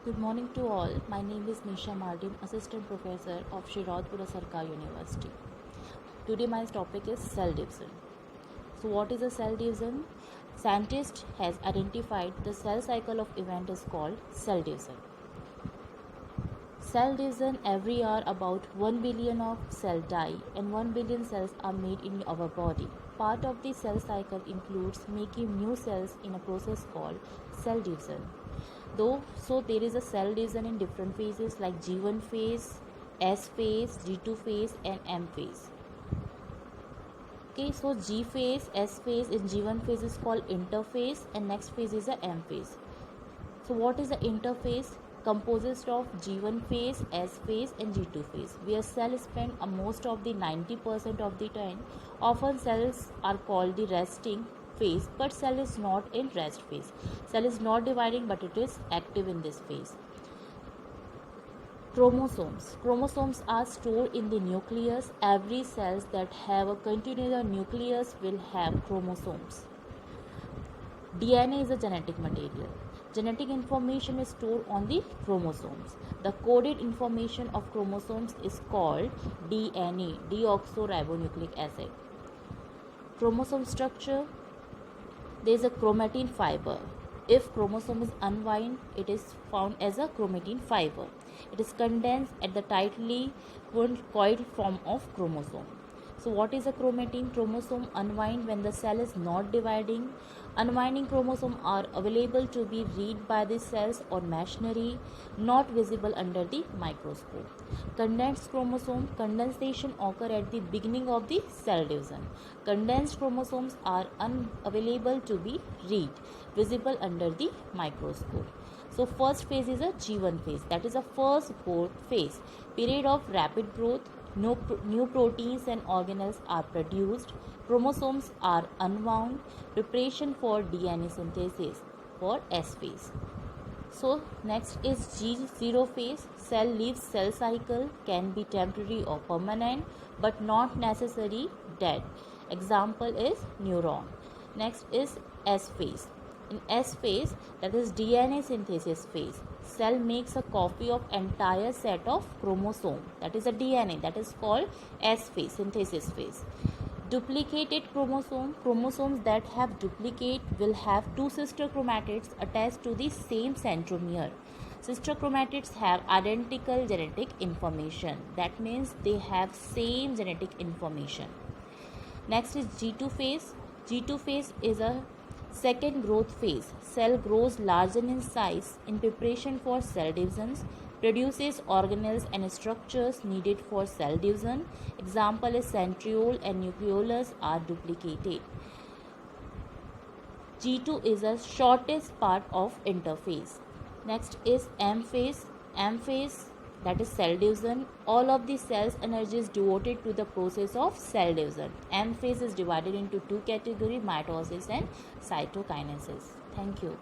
Good morning to all. My name is Nisha Martin, Assistant Professor of Shirodpura Sarkar University. Today my topic is cell division. So what is a cell division? Scientist has identified the cell cycle of event is called cell division. Cell division every year about 1 billion of cells die and 1 billion cells are made in our body. Part of the cell cycle includes making new cells in a process called cell division. So there is a cell division in different phases like G1 phase, S phase, G2 phase and M phase. Okay, so G phase, S phase and G1 phase is called interphase and next phase is the M phase. So what is the interphase? Composed of G1 phase, S phase and G2 phase, where cells spend most of the 90% of the time. Often cells are called the resting phase, but cell is not in rest phase. Cell is not dividing, but it is active in this phase. Chromosomes are stored in the nucleus. Every cells that have a continuous nucleus will have chromosomes. DNA is a genetic material. Genetic information is stored on the chromosomes. The coded information of chromosomes is called DNA, deoxyribonucleic acid. Chromosome structure, there is a chromatin fiber. If chromosome is unwound, it is found as a chromatin fiber. It is condensed at the tightly coiled form of chromosome. So what is a chromatin? Chromosome unwind when the cell is not dividing. Unwinding chromosomes are available to be read by the cells or machinery, not visible under the microscope. Condensed chromosome, condensation occur at the beginning of the cell division. Condensed chromosomes are unavailable to be read, visible under the microscope. So first phase is a G1 phase, that is a first growth phase, period of rapid growth. New proteins and organelles are produced. Chromosomes are unwound. Preparation for DNA synthesis for S phase. So next is G0 phase. Cell leaves cell cycle, can be temporary or permanent, but not necessarily dead. Example is neuron. Next is S phase. In S phase, that is DNA synthesis phase, cell makes a copy of entire set of chromosome, that is a DNA, that is called S phase, synthesis phase. Duplicated chromosomes that have duplicate will have two sister chromatids attached to the same centromere. Sister chromatids have identical genetic information, that means they have same genetic information. Next is G2 phase. G2 phase is a second growth phase. Cell grows larger in size in preparation for cell divisions, produces organelles and structures needed for cell division. Example is centriole and nucleolus are duplicated. G2 is the shortest part of interphase. Next is M phase. M phase, that is cell division. All of the cells energy is devoted to the process of cell division. M phase is divided into two categories, mitosis and cytokinesis. Thank you.